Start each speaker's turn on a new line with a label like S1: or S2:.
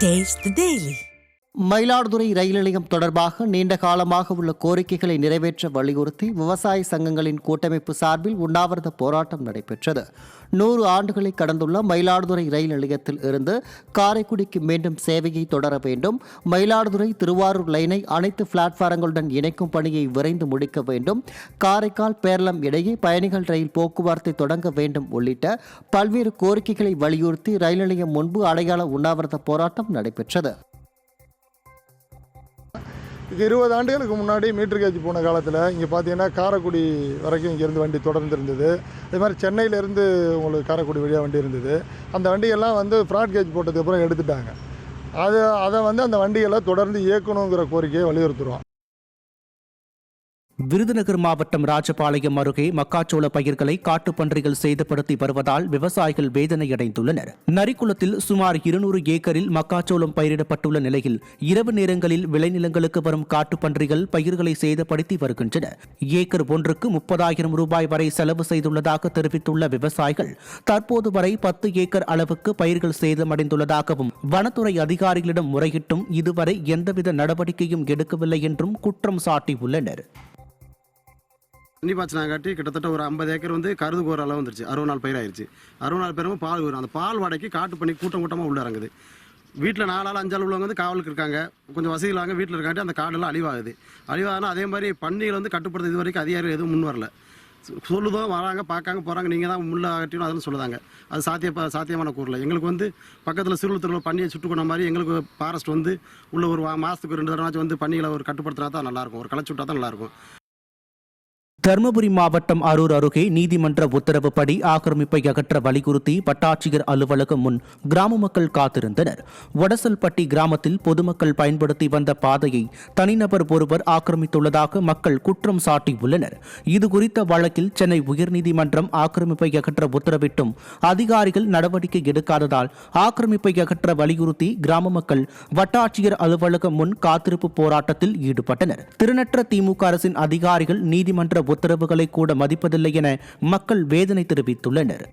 S1: Taste the Daily.
S2: Mayiladuthurai ரயில் நிலையம் தொடர்பாக நீண்ட காலமாக உள்ள கோரிக்கைகளை நிறைவேற்ற வலியுறுத்தி விவசாய சங்கங்களின் கூட்டமைப்பு சார்பில் உண்ணாவிரத போராட்டம் நடைபெற்றது. 100 ஆண்டுகளை கடந்துள்ள மயிலாடுதுறை ரயில் நிலையத்தில் இருந்து காரைக்குடிக்கு மீண்டும் சேவையை தொடர வேண்டும், மயிலாடுதுறை திருவாரூர் லைனை அனைத்து பிளாட்பாரங்களுடன் இணைக்கும் பணியை விரைந்து முடிக்க வேண்டும், காரைக்கால் பேரளம் இடையே பயணிகள் ரயில் போக்குவரத்தை தொடங்க வேண்டும் உள்ளிட்ட பல்வேறு கோரிக்கைகளை வலியுறுத்தி ரயில் நிலையம் முன்பு அடையாள உண்ணாவிரத போராட்டம் நடைபெற்றது.
S3: 20 ஆண்டுகளுக்கு முன்னாடி மீட்டர் கேஜ் போன காலத்தில் இங்கே பார்த்தீங்கன்னா காரைக்குடி வரைக்கும் இங்கேருந்து வண்டி தொடர்ந்து இருந்தது. அதே மாதிரி சென்னையிலேருந்து உங்களுக்கு காரைக்குடி வழியாக வண்டி இருந்தது. அந்த வண்டியெல்லாம் ஃப்ராட் கேஜ் போட்டதுக்கப்புறம் எடுத்துட்டாங்க. அதை அந்த வண்டிகளை தொடர்ந்து இயக்கணுங்கிற கோரிக்கையை வலியுறுத்துகிறோம்.
S4: விருதுநகர் மாவட்டம் ராஜபாளையம் அருகே மக்காச்சோள பயிர்களை காட்டுப்பன்றிகள் சேதப்படுத்தி வருவதால் விவசாயிகள் வேதனையடைந்துள்ளனர். நரிக்குளத்தில் சுமார் 200 ஏக்கரில் மக்காச்சோளம் பயிரிடப்பட்டுள்ள நிலையில் இரவு நேரங்களில் விளைநிலங்களுக்கு வரும் காட்டுப்பன்றிகள் பயிர்களை சேதப்படுத்தி வருகின்றன. ஏக்கர் ஒன்றுக்கு 30,000 ரூபாய் வரை செலவு செய்துள்ளதாக தெரிவித்துள்ள விவசாயிகள் தற்போது வரை 10 ஏக்கர் அளவுக்கு பயிர்கள் சேதமடைந்துள்ளதாகவும் வனத்துறை அதிகாரிகளிடம் முறையிட்டும் இதுவரை எந்தவித நடவடிக்கையும் எடுக்கவில்லை என்றும் குற்றம் சாட்டியுள்ளனர்.
S5: தண்ணி பாய்ச்சினாங்காட்டி கிட்டத்தட்ட ஒரு 50 ஏக்கர் கருது கோர அளவு வந்துருச்சு. 60 நாள் பயிராயிருச்சு. 60 நாள் பேரும் பால் வரும். அந்த பால் வாடகைக்கு காட்டு பண்ணி கூட்டமாக உள்ள இறங்குது. வீட்டில் 4 ஆள் 5 ஆள் உள்ளவங்க காவலுக்கு இருக்காங்க, கொஞ்சம் வசதி இல்லாங்க வீட்டில் இருக்காட்டி அந்த காடெல்லாம் அழிவாகுதுன்னா அதே மாதிரி பன்னிகள் கட்டுப்படுத்த இது வரைக்கும் அதிகாரிகள் எதுவும் முன் வரல. சொல்லுதோ வராங்க, பார்க்காங்க, போகிறாங்க, நீங்கள் தான் முள்ள ஆகட்டியும் அதெல்லாம் சொல்லுதாங்க. அது சாத்தியமான கூறல. எங்களுக்கு பக்கத்தில் சிறுவத்தூரில் பன்னியை சுட்டுக்கொண்ட மாதிரி எங்களுக்கு ஃபாரஸ்ட் உள்ள ஒரு மாதத்துக்கு 2 தடவை பன்னிகளை ஒரு கட்டுப்படுத்தினா தான் நல்லாயிருக்கும், ஒரு களைச்சு விட்டா தான் நல்லாயிருக்கும்.
S4: தருமபுரி மாவட்டம் அரூர் அருகே நீதிமன்ற உத்தரவுப்படி ஆக்கிரமிப்பை அகற்ற வலியுறுத்தி வட்டாட்சியர் அலுவலகம் முன் கிராம மக்கள் காத்திருந்தனர். வடசல்பட்டி கிராமத்தில் பொதுமக்கள் பயன்படுத்தி வந்த பாதையை தனிநபர் ஒருவர் ஆக்கிரமித்துள்ளதாக மக்கள் குற்றம் சாட்டியுள்ளனர். இதுகுறித்த வழக்கில் சென்னை உயர்நீதிமன்றம் ஆக்கிரமிப்பை அகற்ற உத்தரவிட்டும் அதிகாரிகள் நடவடிக்கை எடுக்காததால் ஆக்கிரமிப்பை அகற்ற வலியுறுத்தி கிராம மக்கள் வட்டாட்சியர் அலுவலகம் முன் காத்திருப்பு போராட்டத்தில் ஈடுபட்டனர். திறனற்ற திமுக அரசின் அதிகாரிகள் நீதிமன்ற உத்தரவுகளை கூட மதிப்பதில்லை என மக்கள் வேதனை தெரிவித்துள்ளனர்.